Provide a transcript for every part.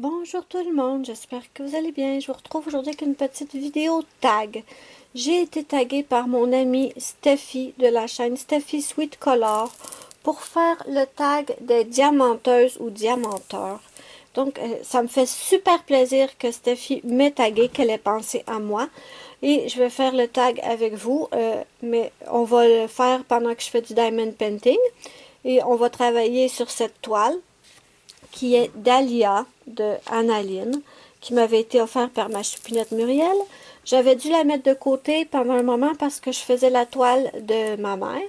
Bonjour tout le monde, j'espère que vous allez bien. Je vous retrouve aujourd'hui avec une petite vidéo tag. J'ai été taguée par mon amie Steffi de la chaîne Steffi Sweet Color pour faire le tag des diamanteuses ou diamanteurs. Donc, ça me fait super plaisir que Steffi m'ait tagué, qu'elle ait pensé à moi. Et je vais faire le tag avec vous, mais on va le faire pendant que je fais du diamond painting. Et on va travailler sur cette toile qui est Dahlia de Annaline, qui m'avait été offerte par ma choupinette Muriel. J'avais dû la mettre de côté pendant un moment parce que je faisais la toile de ma mère,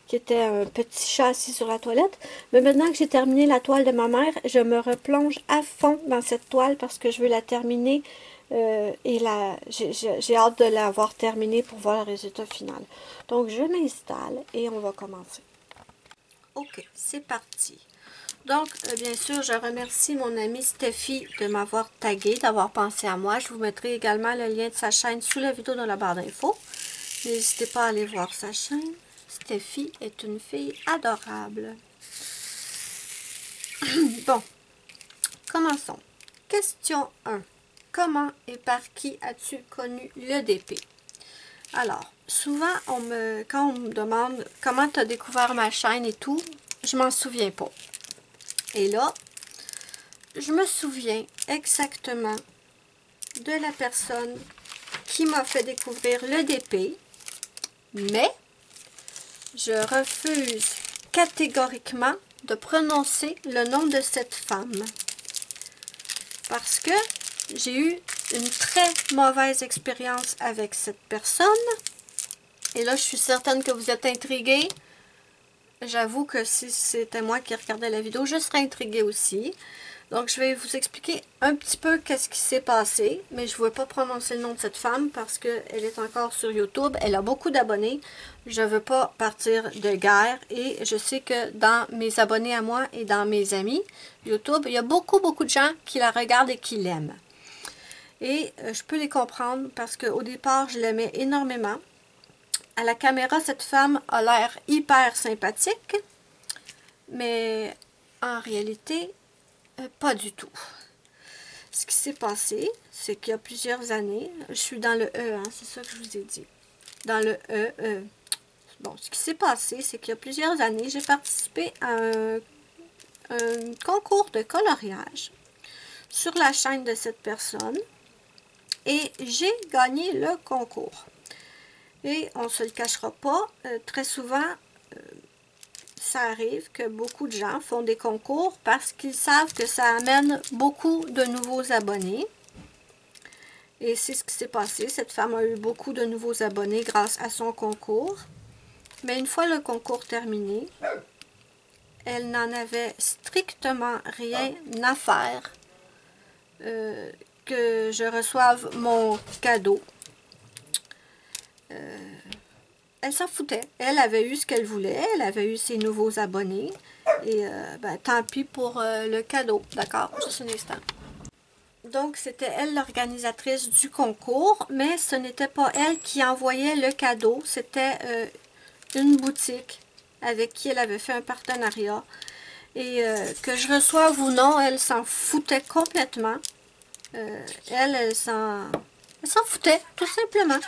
qui était un petit chat assis sur la toilette. Mais maintenant que j'ai terminé la toile de ma mère, je me replonge à fond dans cette toile parce que je veux la terminer et j'ai hâte de l'avoir terminée pour voir le résultat final. Donc je m'installe et on va commencer. Ok, c'est parti. Donc, bien sûr, je remercie mon amie Steffi de m'avoir tagué, d'avoir pensé à moi. Je vous mettrai également le lien de sa chaîne sous la vidéo dans la barre d'infos. N'hésitez pas à aller voir sa chaîne. Steffi est une fille adorable. Bon, commençons. Question 1. Comment et par qui as-tu connu le DP? Alors, souvent, quand on me demande comment tu as découvert ma chaîne et tout, je m'en souviens pas. Et là, je me souviens exactement de la personne qui m'a fait découvrir le DP, mais je refuse catégoriquement de prononcer le nom de cette femme parce que j'ai eu une très mauvaise expérience avec cette personne. Et là, je suis certaine que vous êtes intrigués. J'avoue que si c'était moi qui regardais la vidéo, je serais intriguée aussi. Donc, je vais vous expliquer un petit peu qu'est-ce qui s'est passé, mais je ne veux pas prononcer le nom de cette femme parce qu'elle est encore sur YouTube. Elle a beaucoup d'abonnés. Je ne veux pas partir de guerre et je sais que dans mes abonnés à moi et dans mes amis YouTube, il y a beaucoup de gens qui la regardent et qui l'aiment. Et je peux les comprendre parce qu'au départ, je l'aimais énormément. À la caméra, cette femme a l'air hyper sympathique, mais en réalité, pas du tout. Ce qui s'est passé, c'est qu'il y a plusieurs années, je suis dans le E, hein, c'est ça que je vous ai dit. Dans le E. Bon, ce qui s'est passé, c'est qu'il y a plusieurs années, j'ai participé à un concours de coloriage sur la chaîne de cette personne et j'ai gagné le concours. Et on ne se le cachera pas, très souvent, ça arrive que beaucoup de gens font des concours parce qu'ils savent que ça amène beaucoup de nouveaux abonnés. Et c'est ce qui s'est passé. Cette femme a eu beaucoup de nouveaux abonnés grâce à son concours. Mais une fois le concours terminé, elle n'en avait strictement rien à faire que je reçoive mon cadeau. Elle s'en foutait. Elle avait eu ce qu'elle voulait. Elle avait eu ses nouveaux abonnés. Et ben, tant pis pour le cadeau. D'accord? Juste un instant. Donc, c'était elle l'organisatrice du concours, mais ce n'était pas elle qui envoyait le cadeau. C'était une boutique avec qui elle avait fait un partenariat. Et que je reçoive ou non, elle s'en foutait complètement. Elle s'en foutait, tout simplement.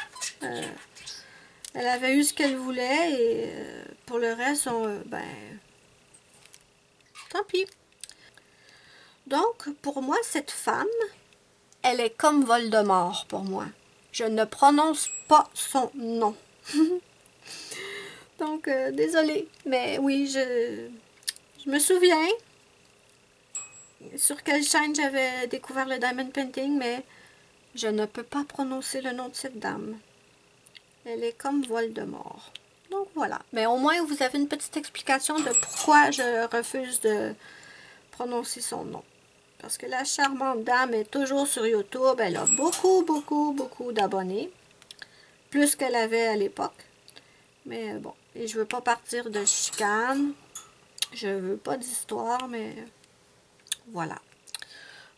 Elle avait eu ce qu'elle voulait et pour le reste, ben, tant pis. Donc, pour moi, cette femme, elle est comme Voldemort pour moi. Je ne prononce pas son nom. Donc, désolée. Mais oui, je me souviens sur quelle chaîne j'avais découvert le Diamond Painting, mais je ne peux pas prononcer le nom de cette dame. Elle est comme Voldemort. Donc, voilà. Mais au moins, vous avez une petite explication de pourquoi je refuse de prononcer son nom. Parce que la charmante dame est toujours sur YouTube. Elle a beaucoup d'abonnés. Plus qu'elle avait à l'époque. Mais bon, et je veux pas partir de chicane. Je veux pas d'histoire, mais voilà.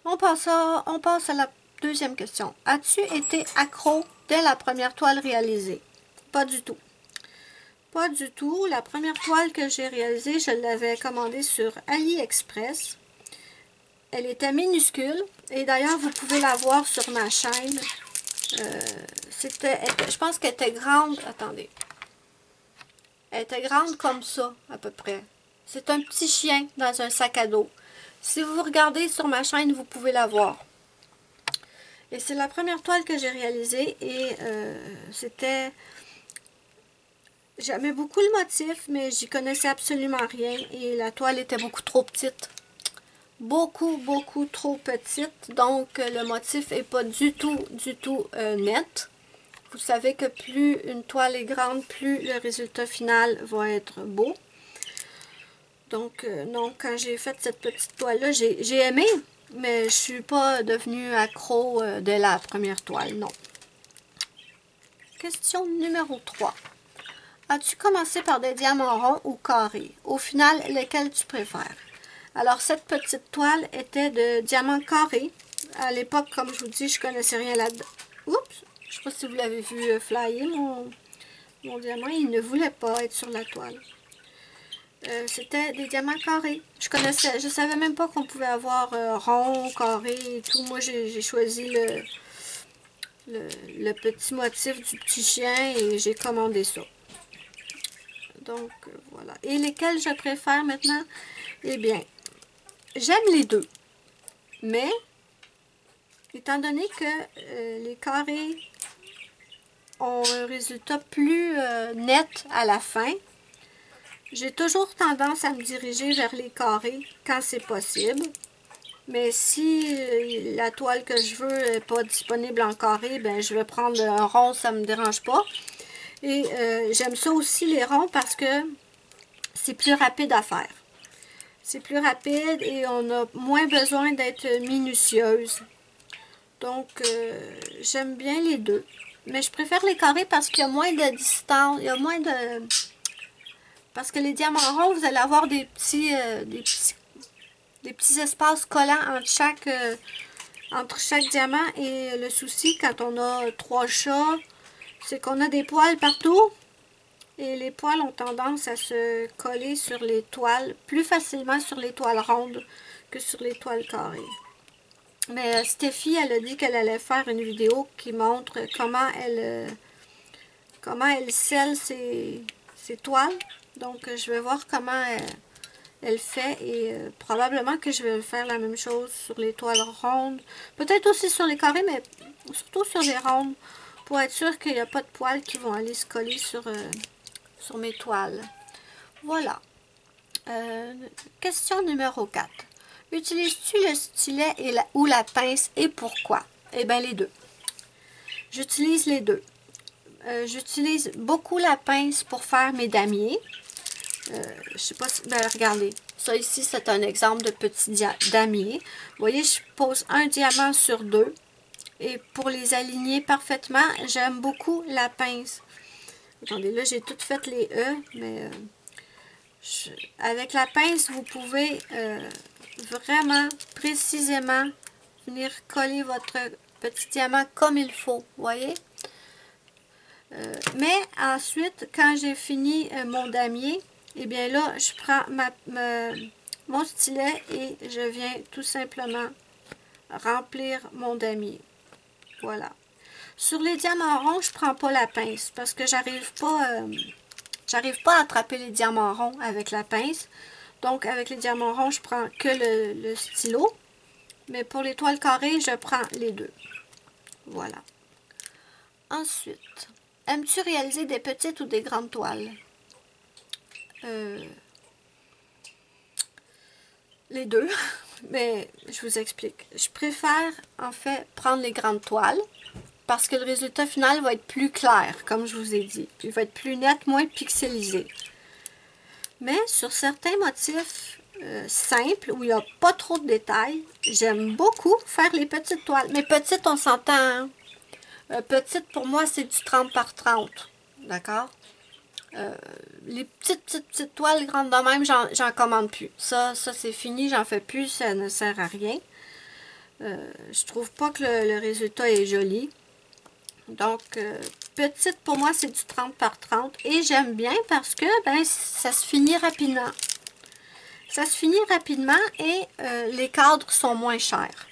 On passe à la deuxième question. As-tu été accro dès la première toile réalisée? Pas du tout. Pas du tout. La première toile que j'ai réalisée, je l'avais commandée sur AliExpress. Elle était minuscule. Et d'ailleurs, vous pouvez la voir sur ma chaîne. Je pense qu'elle était grande. Attendez. Elle était grande comme ça, à peu près. C'est un petit chien dans un sac à dos. Si vous regardez sur ma chaîne, vous pouvez la voir. Et c'est la première toile que j'ai réalisée. Et c'était... J'aimais beaucoup le motif, mais j'y connaissais absolument rien. Et la toile était beaucoup trop petite. Beaucoup, beaucoup trop petite. Donc, le motif n'est pas du tout net. Vous savez que plus une toile est grande, plus le résultat final va être beau. Donc, non, quand j'ai fait cette petite toile-là, j'ai aimé, mais je ne suis pas devenue accro de la première toile, non. Question numéro 3. As-tu commencé par des diamants ronds ou carrés? Au final, lequel tu préfères? Alors, cette petite toile était de diamants carrés. À l'époque, comme je vous dis, je ne connaissais rien là-dedans. Oups! Je ne sais pas si vous l'avez vu flyer, mon diamant. Il ne voulait pas être sur la toile. C'était des diamants carrés. Je savais même pas qu'on pouvait avoir rond, carré et tout. Moi, j'ai choisi le petit motif du petit chien et j'ai commandé ça. Donc, voilà. Et lesquels je préfère maintenant? Eh bien, j'aime les deux. Mais, étant donné que les carrés ont un résultat plus net à la fin, j'ai toujours tendance à me diriger vers les carrés quand c'est possible. Mais si la toile que je veux n'est pas disponible en carré, ben je vais prendre un rond, ça ne me dérange pas. Et j'aime ça aussi les ronds parce que c'est plus rapide à faire. C'est plus rapide et on a moins besoin d'être minutieuse. Donc, j'aime bien les deux. Mais je préfère les carrés parce qu'il y a moins de distance, il y a moins de... Parce que les diamants ronds, vous allez avoir des petits espaces collants entre chaque diamant. Et le souci, quand on a 3 chats, c'est qu'on a des poils partout. Et les poils ont tendance à se coller sur les toiles, plus facilement sur les toiles rondes que sur les toiles carrées. Mais Steffi, elle a dit qu'elle allait faire une vidéo qui montre comment elle scelle ses toiles. Donc, je vais voir comment elle fait et probablement que je vais faire la même chose sur les toiles rondes. Peut-être aussi sur les carrés, mais surtout sur les rondes pour être sûr qu'il n'y a pas de poils qui vont aller se coller sur mes toiles. Voilà. Question numéro 4. Utilises-tu le stylet ou la pince et pourquoi? Eh bien, les deux. J'utilise les deux. J'utilise beaucoup la pince pour faire mes damiers. Je sais pas si... Ben, regardez. Ça ici, c'est un exemple de petit damier. Vous voyez, je pose un diamant sur 2. Et pour les aligner parfaitement, j'aime beaucoup la pince. Attendez, là, j'ai tout fait les E, mais avec la pince, vous pouvez vraiment précisément venir coller votre petit diamant comme il faut, vous voyez? Mais ensuite, quand j'ai fini mon damier, eh bien là, je prends mon stylet et je viens tout simplement remplir mon damier. Voilà. Sur les diamants ronds, je ne prends pas la pince parce que j'arrive pas à attraper les diamants ronds avec la pince. Donc, avec les diamants ronds, je prends que le stylo. Mais pour les toiles carrées, je prends les deux. Voilà. Ensuite, aimes-tu réaliser des petites ou des grandes toiles? Les deux. Mais je vous explique. Je préfère, en fait, prendre les grandes toiles parce que le résultat final va être plus clair, comme je vous ai dit. Il va être plus net, moins pixelisé. Mais sur certains motifs simples, où il n'y a pas trop de détails, j'aime beaucoup faire les petites toiles. Mais petites, on s'entend. Hein? Petites, pour moi, c'est du 30 par 30. D'accord? Les petites toiles grandes de même, j'en commande plus. Ça c'est fini, j'en fais plus, ça ne sert à rien. Je trouve pas que le résultat est joli. Donc, petite, pour moi, c'est du 30 par 30. Et j'aime bien parce que, ben, ça se finit rapidement. Ça se finit rapidement et les cadres sont moins chers.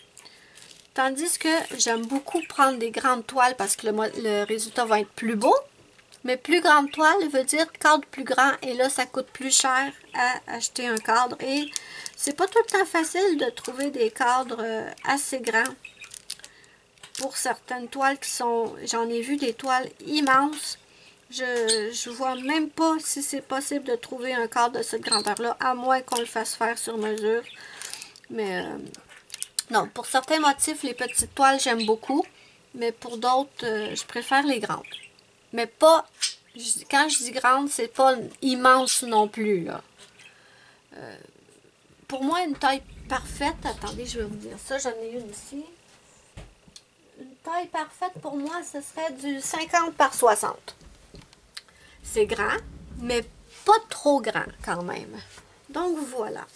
Tandis que j'aime beaucoup prendre des grandes toiles parce que le résultat va être plus beau. Mais plus grande toile veut dire cadre plus grand et là, ça coûte plus cher à acheter un cadre. Et c'est pas tout le temps facile de trouver des cadres assez grands pour certaines toiles qui sont... J'en ai vu des toiles immenses. Je vois même pas si c'est possible de trouver un cadre de cette grandeur-là, à moins qu'on le fasse faire sur mesure. Mais non, pour certains motifs, les petites toiles, j'aime beaucoup. Mais pour d'autres, je préfère les grandes. Mais pas, quand je dis grande, c'est pas immense non plus, là. Pour moi, une taille parfaite, attendez, je vais vous dire ça, j'en ai une ici. Une taille parfaite pour moi, ce serait du 50 par 60. C'est grand, mais pas trop grand quand même. Donc voilà.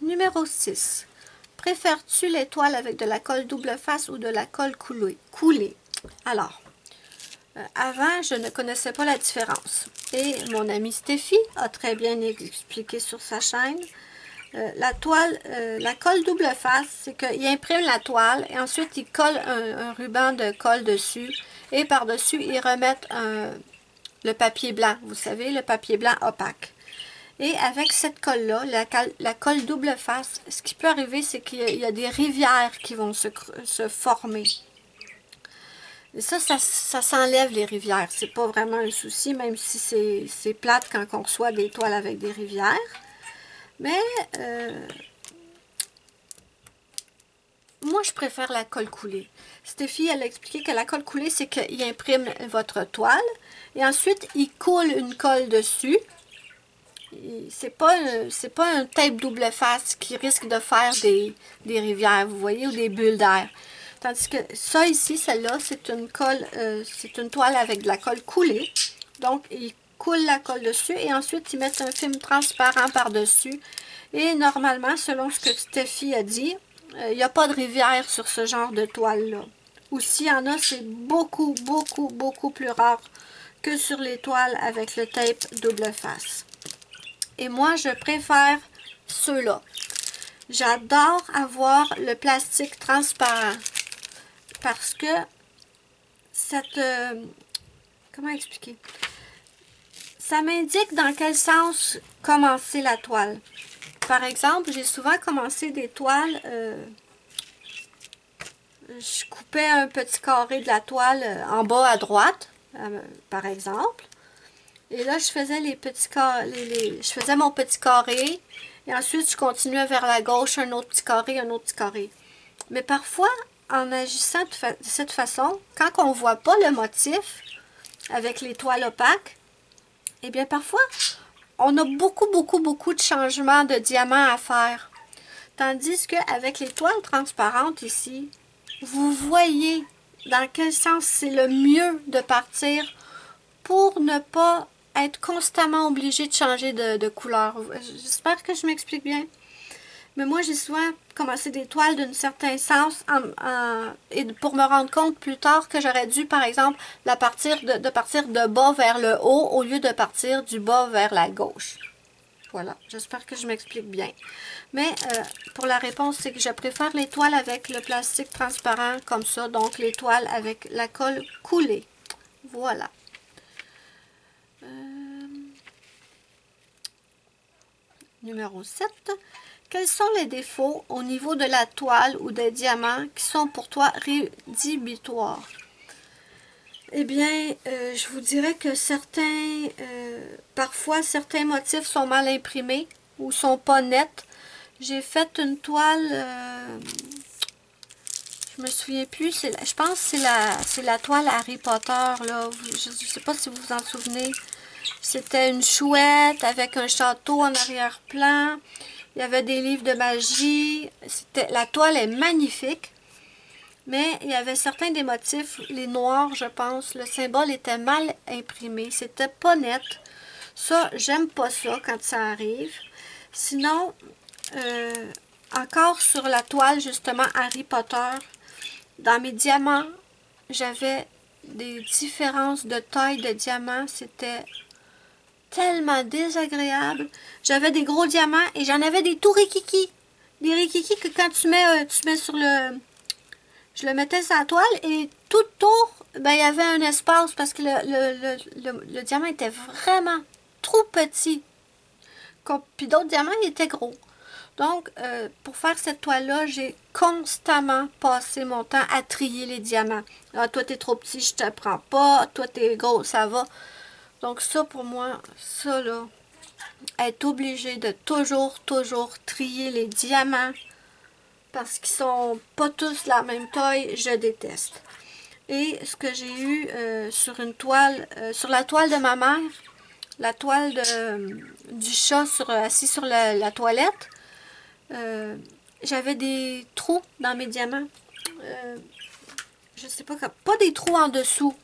Numéro 6. Préfères-tu les toiles avec de la colle double face ou de la colle coulée? Alors, avant, je ne connaissais pas la différence. Et mon amie Stéphie a très bien expliqué sur sa chaîne. La colle double face, c'est qu'il imprime la toile et ensuite il colle un ruban de colle dessus. Et par-dessus, ils remettent le papier blanc, vous savez, le papier blanc opaque. Et avec cette colle-là, la colle double face, ce qui peut arriver, c'est qu'il y a des rivières qui vont se former. Et ça s'enlève les rivières. C'est pas vraiment un souci, même si c'est plate quand on reçoit des toiles avec des rivières. Mais moi, je préfère la colle coulée. Stéphie, elle a expliqué que la colle coulée, c'est qu'il imprime votre toile et ensuite, il coule une colle dessus. C'est pas un tape double face qui risque de faire des rivières, vous voyez, ou des bulles d'air. Tandis que ça ici, celle-là, c'est une colle, c'est une toile avec de la colle coulée. Donc, ils coulent la colle dessus et ensuite, ils mettent un film transparent par-dessus. Et normalement, selon ce que Stéphie a dit, il n'y a pas de rivière sur ce genre de toile-là. Ou s'il y en a, c'est beaucoup, beaucoup, beaucoup plus rare que sur les toiles avec le tape double face. Et moi, je préfère ceux-là. J'adore avoir le plastique transparent parce que comment expliquer? Ça m'indique dans quel sens commencer la toile. Par exemple, j'ai souvent commencé des toiles, je coupais un petit carré de la toile en bas à droite, par exemple. Et là, je faisais je faisais mon petit carré. Et ensuite, je continuais vers la gauche, un autre petit carré, un autre petit carré. Mais parfois, en agissant de cette façon, quand on ne voit pas le motif avec les toiles opaques, eh bien, parfois, on a beaucoup, beaucoup, beaucoup de changements de diamants à faire. Tandis qu'avec les toiles transparentes ici, vous voyez dans quel sens c'est le mieux de partir pour ne pas être constamment obligé de changer de couleur. J'espère que je m'explique bien. Mais moi, j'ai souvent commencé des toiles d'un certain sens et pour me rendre compte plus tard que j'aurais dû, par exemple, partir de bas vers le haut au lieu de partir du bas vers la gauche. Voilà, j'espère que je m'explique bien. Mais pour la réponse, c'est que je préfère les toiles avec le plastique transparent comme ça, donc les toiles avec la colle coulée. Voilà. Numéro 7. Quels sont les défauts au niveau de la toile ou des diamants qui sont pour toi rédhibitoires? Eh bien, je vous dirais que parfois, certains motifs sont mal imprimés ou sont pas nets. J'ai fait une toile, je me souviens plus, je pense que c'est la toile Harry Potter, là. Je ne sais pas si vous vous en souvenez. C'était une chouette avec un château en arrière-plan. Il y avait des livres de magie. La toile est magnifique. Mais il y avait certains des motifs, les noirs, je pense, le symbole était mal imprimé. C'était pas net. Ça, j'aime pas ça quand ça arrive. Sinon, encore sur la toile, justement, Harry Potter, dans mes diamants, j'avais des différences de taille de diamants. C'était tellement désagréable. J'avais des gros diamants et j'en avais des tout rikiki. Des rikiki que quand tu mets sur le... Je le mettais sur la toile et tout autour, ben, il y avait un espace parce que le diamant était vraiment trop petit. Puis d'autres diamants, ils étaient gros. Donc, pour faire cette toile-là, j'ai constamment passé mon temps à trier les diamants. Ah, toi, t'es trop petit, je te prends pas. Toi, t'es gros, ça va. Donc, ça, pour moi, ça, là, être obligé de toujours trier les diamants parce qu'ils sont pas tous de la même taille, je déteste. Et ce que j'ai eu sur une toile, sur la toile de ma mère, la toile du chat assis sur la toilette, j'avais des trous dans mes diamants. Je sais pas, pas des trous en dessous,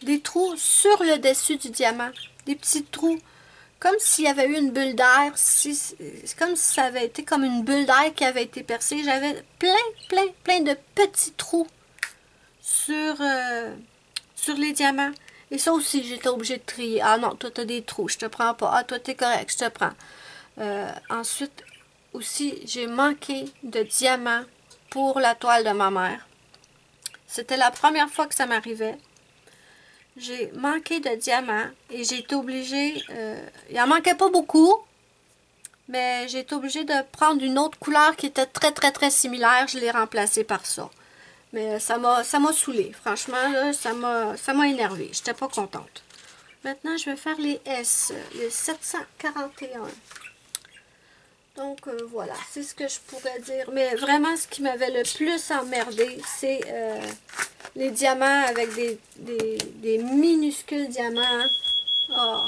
des trous sur le dessus du diamant, des petits trous, comme s'il y avait eu une bulle d'air, c'est comme si ça avait été comme une bulle d'air qui avait été percée. J'avais plein de petits trous sur les diamants. Et ça aussi, j'étais obligée de trier. Ah non, toi, t'as des trous, je te prends pas. Ah, toi, t'es correct, je te prends. Ensuite, aussi, j'ai manqué de diamants pour la toile de ma mère. C'était la première fois que ça m'arrivait. J'ai manqué de diamants et j'ai été obligée... il en manquait pas beaucoup, mais j'ai été obligée de prendre une autre couleur qui était très similaire. Je l'ai remplacée par ça. Mais ça m'a saoulée. Franchement, là, ça m'a énervée. J'étais pas contente. Maintenant, je vais faire les S, les 741. Donc, voilà, c'est ce que je pourrais dire. Mais vraiment, ce qui m'avait le plus emmerdé, c'est les diamants avec des minuscules diamants. Oh.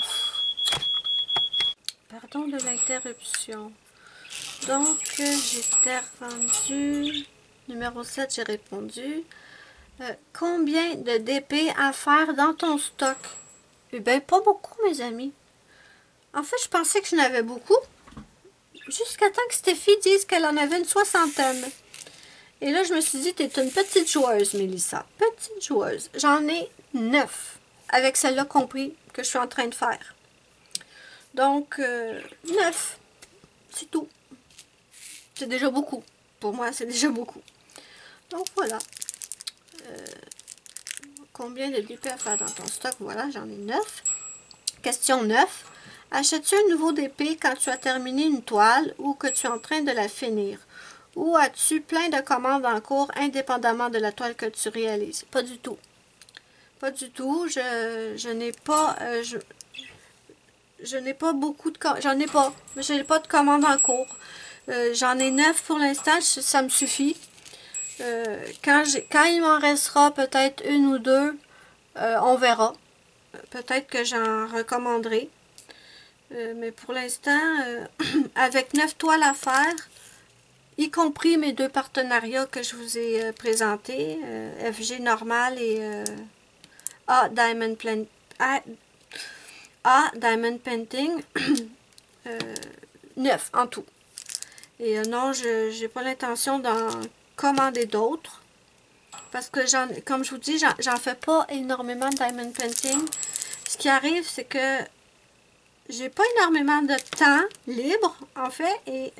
Pardon de l'interruption. Donc, j'étais rendue... Numéro 7, j'ai répondu. Combien de DP à faire dans ton stock? Eh bien, pas beaucoup, mes amis. En fait, je pensais que je n'avais beaucoup. Jusqu'à temps que Stéphie dise qu'elle en avait une soixantaine. Et là, je me suis dit, t'es une petite joueuse, Mélissa. Petite joueuse. J'en ai 9. Avec celle-là compris que je suis en train de faire. Donc, 9. C'est tout. C'est déjà beaucoup. Pour moi, c'est déjà beaucoup. Donc, voilà. Combien de DP à faire dans ton stock? Voilà, j'en ai 9. Question 9. Achètes-tu un nouveau DP quand tu as terminé une toile ou que tu es en train de la finir? Ou as-tu plein de commandes en cours indépendamment de la toile que tu réalises? Pas du tout. Pas du tout. Je n'ai pas... je n'ai pas beaucoup de... J'en ai pas. Je n'ai pas de commandes en cours. J'en ai 9 pour l'instant. Ça me suffit. Quand il m'en restera peut-être une ou deux, on verra. Peut-être que j'en recommanderai. Mais pour l'instant, avec 9 toiles à faire, y compris mes 2 partenariats que je vous ai présentés, FG normal et Diamond Painting, 9 en tout. Et non, je n'ai pas l'intention d'en commander d'autres. Parce que, comme je vous dis, j'en fais pas énormément de Diamond Painting. Ce qui arrive, c'est que j'ai pas énormément de temps libre, en fait. Et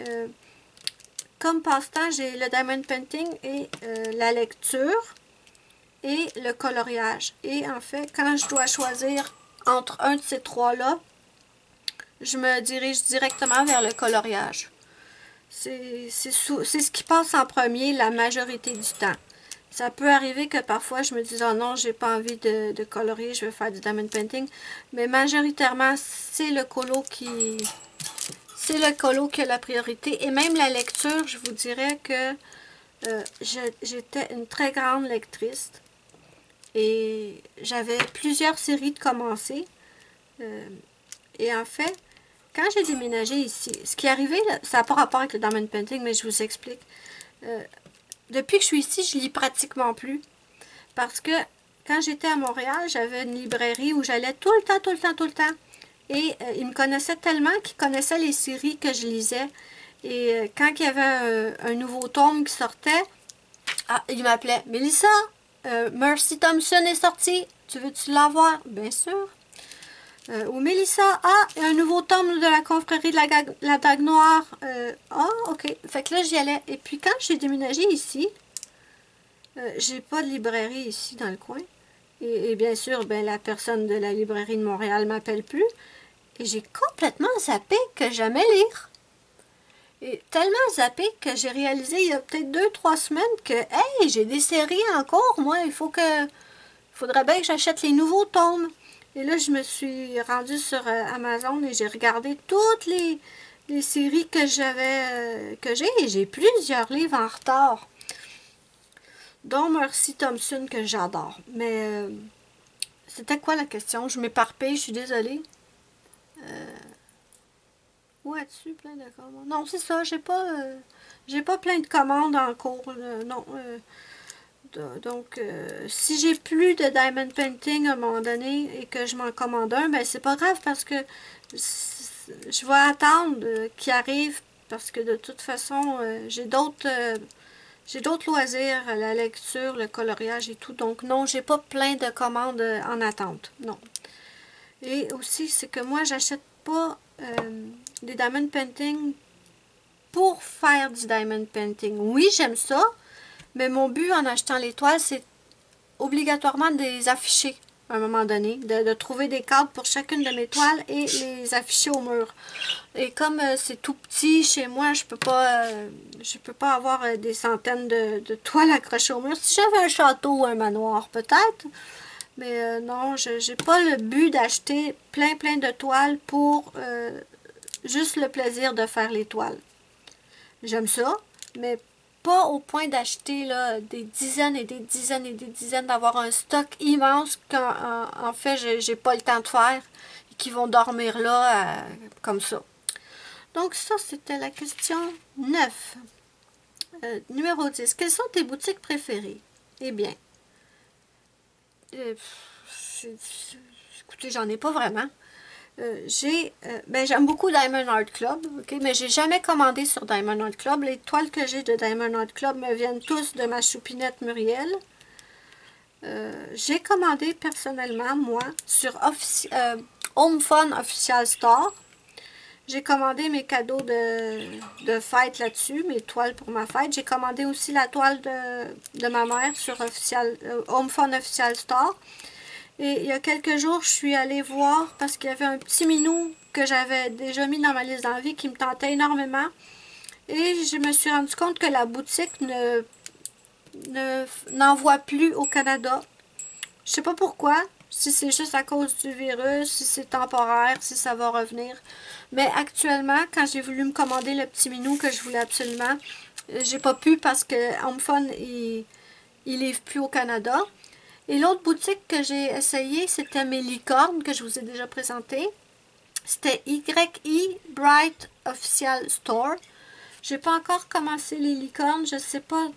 comme passe-temps, j'ai le Diamond Painting et la lecture et le coloriage. Et en fait, quand je dois choisir entre un de ces trois-là, je me dirige directement vers le coloriage. C'est ce qui passe en premier la majorité du temps. Ça peut arriver que parfois je me dise « Oh non, j'ai pas envie de colorier, je vais faire du diamond painting ». Mais majoritairement, c'est le colo qui a la priorité. Et même la lecture, je vous dirais que j'étais une très grande lectrice. Et j'avais plusieurs séries de commencer. Et en fait, quand j'ai déménagé ici, ce qui est arrivé, là, ça n'a pas rapport avec le diamond painting, mais je vous explique. Depuis que je suis ici, je lis pratiquement plus. Parce que quand j'étais à Montréal, j'avais une librairie où j'allais tout le temps. Et ils me connaissaient tellement qu'ils connaissaient les séries que je lisais. Et quand il y avait un nouveau tome qui sortait, ils m'appelaient « Mélissa, Mercy Thompson est sortie, tu veux-tu l'avoir? » Bien sûr. Ou Mélissa, ah, un nouveau tome de la confrérie de la Dague Noire. Ah, ok. Fait que là, j'y allais. Et puis, quand j'ai déménagé ici, j'ai pas de librairie ici dans le coin. Et bien sûr, ben, la personne de la librairie de Montréal m'appelle plus. Et j'ai complètement zappé que j'aimais lire. Et tellement zappé que j'ai réalisé il y a peut-être 2-3 semaines que, hey, j'ai des séries encore, moi, faudrait bien que j'achète les nouveaux tomes. Et là, je me suis rendue sur Amazon et j'ai regardé toutes les séries que j'ai, et j'ai plusieurs livres en retard, dont Mercy Thompson que j'adore. Mais c'était quoi la question? Je m'éparpille, je suis désolée. Où as-tu plein de commandes? Non, c'est ça, j'ai pas plein de commandes en cours. Non. Donc, si j'ai plus de diamond painting à un moment donné et que je m'en commande un, ben c'est pas grave parce que je vais attendre qu'il arrive parce que de toute façon, j'ai d'autres loisirs, la lecture, le coloriage et tout. Donc non, j'ai pas plein de commandes en attente. Non. Et aussi, c'est que moi, j'achète pas des diamond painting pour faire du diamond painting. Oui, j'aime ça, mais mon but en achetant les toiles, c'est obligatoirement de les afficher à un moment donné, de trouver des cadres pour chacune de mes toiles et les afficher au mur. Et comme c'est tout petit chez moi, je peux pas avoir des centaines de toiles accrochées au mur. Si j'avais un château ou un manoir, peut-être. Mais non, j'ai pas le but d'acheter plein de toiles pour juste le plaisir de faire les toiles. J'aime ça, mais pas au point d'acheter là, des dizaines et des dizaines et des dizaines, d'avoir un stock immense quand en fait j'ai pas le temps de faire et qui vont dormir là comme ça. Donc ça, c'était la question 9. Numéro 10. Quelles sont tes boutiques préférées? Eh bien, écoutez, j'en ai pas vraiment. J'aime beaucoup Diamond Art Club, okay, mais j'ai jamais commandé sur Diamond Art Club. Les toiles que j'ai de Diamond Art Club me viennent tous de ma choupinette Muriel. J'ai commandé personnellement, moi, sur Home Fun Official Store. J'ai commandé mes cadeaux de fête là-dessus, mes toiles pour ma fête. J'ai commandé aussi la toile de ma mère sur Home Fun Official Store. Et il y a quelques jours, je suis allée voir parce qu'il y avait un petit minou que j'avais déjà mis dans ma liste d'envie qui me tentait énormément. Et je me suis rendu compte que la boutique n'envoie plus au Canada. Je sais pas pourquoi, si c'est juste à cause du virus, si c'est temporaire, si ça va revenir. Mais actuellement, quand j'ai voulu me commander le petit minou que je voulais absolument, j'ai pas pu parce que Home Fun, il livre plus au Canada. Et l'autre boutique que j'ai essayé, c'était mes licornes que je vous ai déjà présenté. C'était YI Bright Official Store. J'ai pas encore commencé les licornes. Je sais pas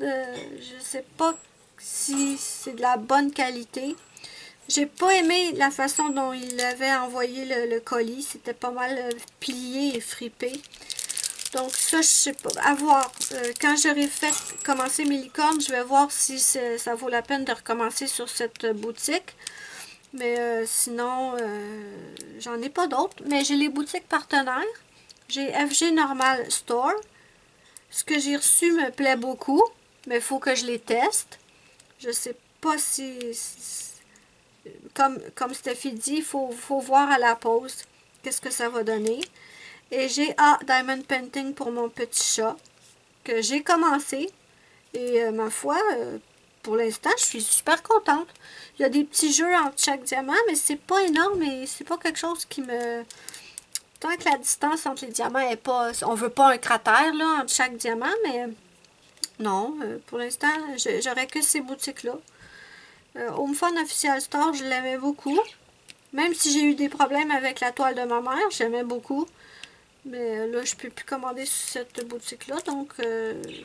si c'est de la bonne qualité. J'ai pas aimé la façon dont il avait envoyé le colis. C'était pas mal plié et fripé. Donc ça, je sais pas. À voir. Quand j'aurai fait commencer mes licornes, je vais voir si ça vaut la peine de recommencer sur cette boutique. Mais sinon, j'en ai pas d'autres. Mais j'ai les boutiques partenaires. J'ai FG Normal Store. Ce que j'ai reçu me plaît beaucoup, mais il faut que je les teste. Je sais pas si comme Steffi dit, il faut voir à la pause qu'est-ce que ça va donner. Et j'ai Diamond Painting pour mon petit chat, que j'ai commencé. Et ma foi, pour l'instant, je suis super contente. Il y a des petits jeux entre chaque diamant, mais c'est pas énorme et c'est pas quelque chose qui me... Tant que la distance entre les diamants est pas... On veut pas un cratère là, entre chaque diamant, mais non, pour l'instant, j'aurais que ces boutiques-là. Home Fun Official Store, je l'aimais beaucoup. Même si j'ai eu des problèmes avec la toile de ma mère, j'aimais beaucoup. Mais là, je ne peux plus commander sur cette boutique-là. Donc,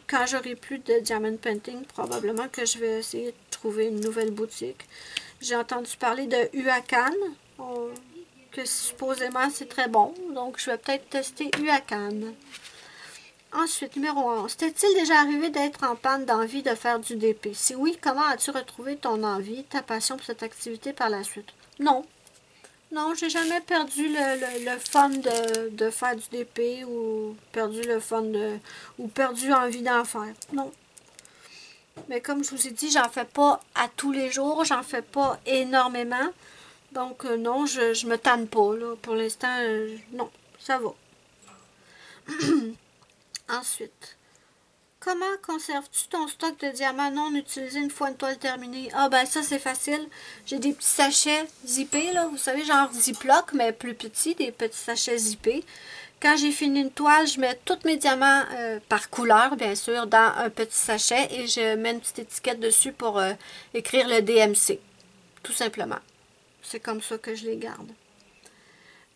quand j'aurai plus de Diamond Painting, probablement que je vais essayer de trouver une nouvelle boutique. J'ai entendu parler de Huacan, que supposément c'est très bon. Donc, je vais peut-être tester Huacan. Ensuite, numéro 11. T'est-il déjà arrivé d'être en panne d'envie de faire du DP? Si oui, comment as-tu retrouvé ton envie, ta passion pour cette activité par la suite? Non. Non, j'ai jamais perdu le fun de faire du DP ou perdu le fun ou perdu envie d'en faire. Non. Mais comme je vous ai dit, j'en fais pas à tous les jours, j'en fais pas énormément. Donc non, je me tanne pas là. Pour l'instant, non, ça va. Ensuite, comment conserves-tu ton stock de diamants non utilisés une fois une toile terminée? Ah ben ça c'est facile. J'ai des petits sachets zippés là, vous savez genre Ziploc mais plus petits, des petits sachets zippés. Quand j'ai fini une toile, je mets tous mes diamants par couleur bien sûr dans un petit sachet et je mets une petite étiquette dessus pour écrire le DMC. Tout simplement. C'est comme ça que je les garde.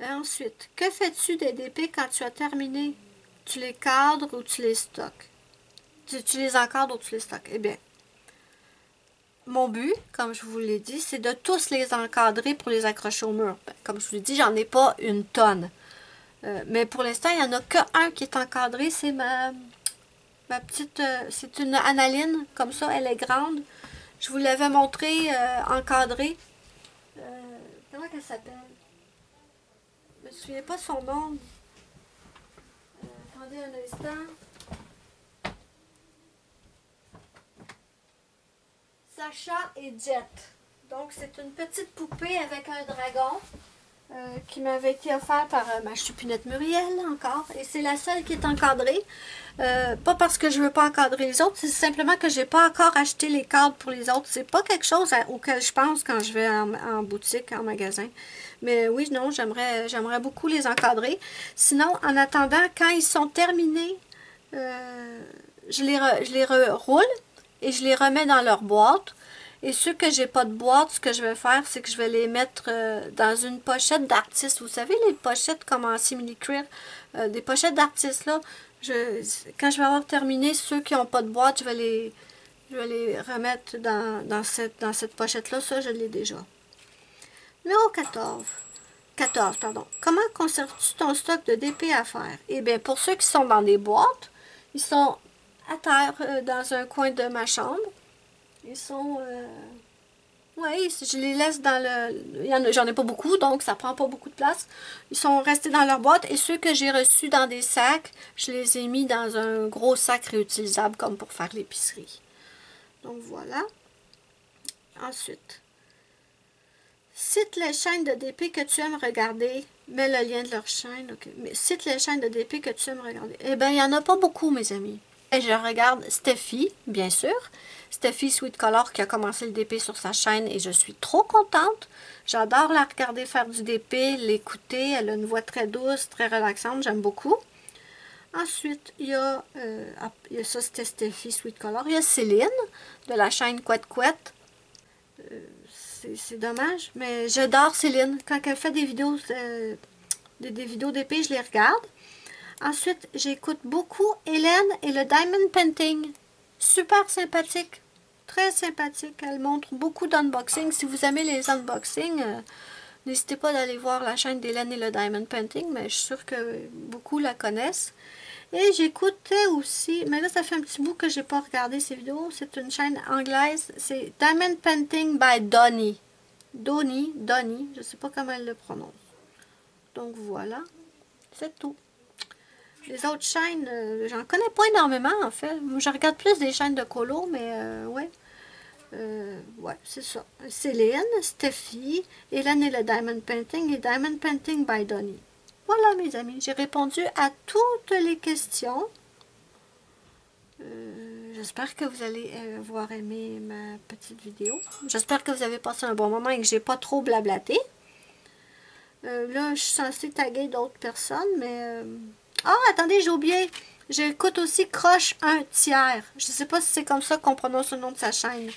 Et ensuite, que fais-tu des DP quand tu as terminé? Tu les cadres ou tu les stockes? Tu les encadres ou tu les stockes? Eh bien, mon but, comme je vous l'ai dit, c'est de tous les encadrer pour les accrocher au mur. Ben, comme je vous l'ai dit, j'en ai pas une tonne. Mais pour l'instant, il n'y en a qu'un qui est encadré. C'est ma petite... c'est une analine, comme ça, elle est grande. Je vous l'avais montré encadrée. Comment elle s'appelle? Je me souviens pas son nom. Attendez un instant. Sacha et Jet. Donc, c'est une petite poupée avec un dragon qui m'avait été offert par ma choupinette Muriel encore. Et c'est la seule qui est encadrée. Pas parce que je veux pas encadrer les autres, c'est simplement que j'ai pas encore acheté les cadres pour les autres. C'est pas quelque chose auquel je pense quand je vais en boutique, en magasin. Mais oui, non, j'aimerais beaucoup les encadrer. Sinon, en attendant, quand ils sont terminés, je les roule et je les remets dans leur boîte. Et ceux que j'ai pas de boîte, ce que je vais faire, c'est que je vais les mettre dans une pochette d'artiste. Vous savez, les pochettes comme en simili-clear, des pochettes d'artistes là. Quand je vais avoir terminé ceux qui n'ont pas de boîte, je vais les remettre dans cette pochette-là. Ça, je l'ai déjà. Numéro 14. 14, pardon. Comment conserves-tu ton stock de DP à faire? Eh bien, pour ceux qui sont dans des boîtes, ils sont à terre dans un coin de ma chambre. Ils sont... oui, je les laisse dans le... J'en ai pas beaucoup, donc ça prend pas beaucoup de place. Ils sont restés dans leur boîte. Et ceux que j'ai reçus dans des sacs, je les ai mis dans un gros sac réutilisable comme pour faire l'épicerie. Donc voilà. Ensuite, cite les chaînes de DP que tu aimes regarder. Mets le lien de leur chaîne. Okay. Mais cite les chaînes de DP que tu aimes regarder. Eh bien, il n'y en a pas beaucoup, mes amis. Et je regarde Steffi, bien sûr. Steffi Sweet Color qui a commencé le DP sur sa chaîne et je suis trop contente. J'adore la regarder faire du DP, l'écouter. Elle a une voix très douce, très relaxante. J'aime beaucoup. Ensuite, il y a ça, c'était Steffi Sweet Color. Il y a Céline de la chaîne Couette Couette. C'est dommage, mais j'adore Céline. Quand elle fait des vidéos d'épée, je les regarde. Ensuite, j'écoute beaucoup Hélène et le Diamond Painting. Super sympathique. Très sympathique. Elle montre beaucoup d'unboxing. Si vous aimez les unboxings, n'hésitez pas d'aller voir la chaîne d'Hélène et le Diamond Painting, mais je suis sûre que beaucoup la connaissent. Et j'écoutais aussi, mais là ça fait un petit bout que j'ai pas regardé ces vidéos, c'est une chaîne anglaise, c'est Diamond Painting by Donnie. Donnie, je sais pas comment elle le prononce. Donc voilà, c'est tout. Les autres chaînes, j'en connais pas énormément en fait. Je regarde plus des chaînes de colo, mais ouais. Ouais, c'est ça. Céline, Steffi, Hélène et le Diamond Painting et Diamond Painting by Donnie. Voilà mes amis, j'ai répondu à toutes les questions. J'espère que vous allez avoir aimé ma petite vidéo. J'espère que vous avez passé un bon moment et que j'ai pas trop blablaté. Là, je suis censée taguer d'autres personnes, mais... Ah, attendez, j'ai oublié. J'écoute aussi Croche un tiers. Je sais pas si c'est comme ça qu'on prononce le nom de sa chaîne.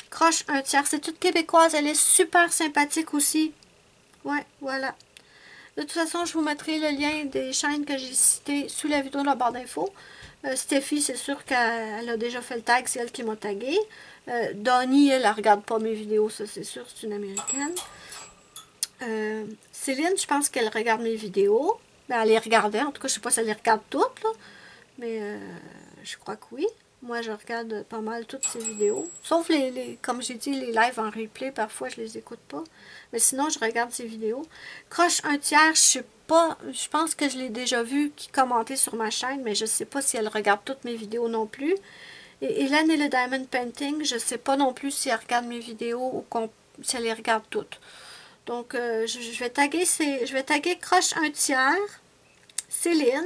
Croche un tiers. C'est toute québécoise. Elle est super sympathique aussi. Ouais, voilà. De toute façon, je vous mettrai le lien des chaînes que j'ai citées sous la vidéo de la barre d'infos. Steffi, c'est sûr qu'elle a déjà fait le tag, c'est elle qui m'a tagué. Donnie, elle ne regarde pas mes vidéos, ça c'est sûr, c'est une américaine. Céline, je pense qu'elle regarde mes vidéos. Ben, elle les regardait, en tout cas, je ne sais pas si elle les regarde toutes, là. Mais je crois que oui. Moi, je regarde pas mal toutes ces vidéos. Sauf comme j'ai dit, les lives en replay, parfois, je les écoute pas. Mais sinon, je regarde ces vidéos. Croche un tiers, je sais pas, je pense que je l'ai déjà vu qui commentait sur ma chaîne, mais je sais pas si elle regarde toutes mes vidéos non plus. Et Hélène et le Diamond Painting, je sais pas non plus si elle regarde mes vidéos ou si elle les regarde toutes. Donc, je vais taguer Croche un tiers, Céline,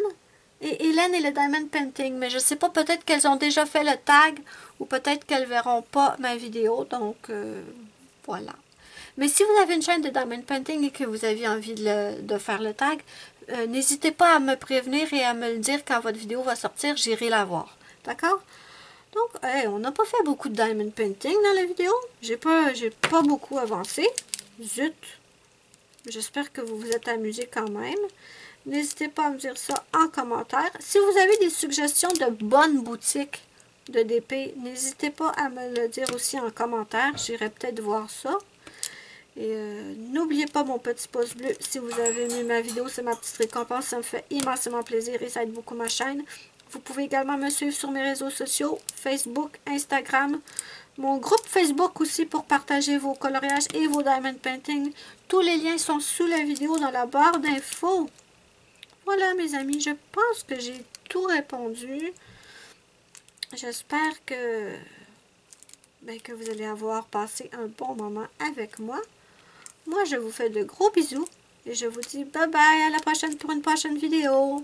et Hélène et le Diamond Painting, mais je sais pas, peut-être qu'elles ont déjà fait le tag ou peut-être qu'elles verront pas ma vidéo, donc voilà. Mais si vous avez une chaîne de Diamond Painting et que vous avez envie de faire le tag, n'hésitez pas à me prévenir et à me le dire quand votre vidéo va sortir, j'irai la voir. D'accord? Donc, hey, on n'a pas fait beaucoup de Diamond Painting dans la vidéo. J'ai pas beaucoup avancé. Zut! J'espère que vous vous êtes amusés quand même. N'hésitez pas à me dire ça en commentaire. Si vous avez des suggestions de bonnes boutiques de DP, n'hésitez pas à me le dire aussi en commentaire. J'irai peut-être voir ça. Et n'oubliez pas mon petit pouce bleu si vous avez aimé ma vidéo. C'est ma petite récompense. Ça me fait immensément plaisir et ça aide beaucoup ma chaîne. Vous pouvez également me suivre sur mes réseaux sociaux, Facebook, Instagram, mon groupe Facebook aussi pour partager vos coloriages et vos diamond painting. Tous les liens sont sous la vidéo dans la barre d'infos. Voilà mes amis, je pense que j'ai tout répondu. J'espère que vous allez avoir passé un bon moment avec moi. Moi, je vous fais de gros bisous et je vous dis bye bye, à la prochaine pour une prochaine vidéo.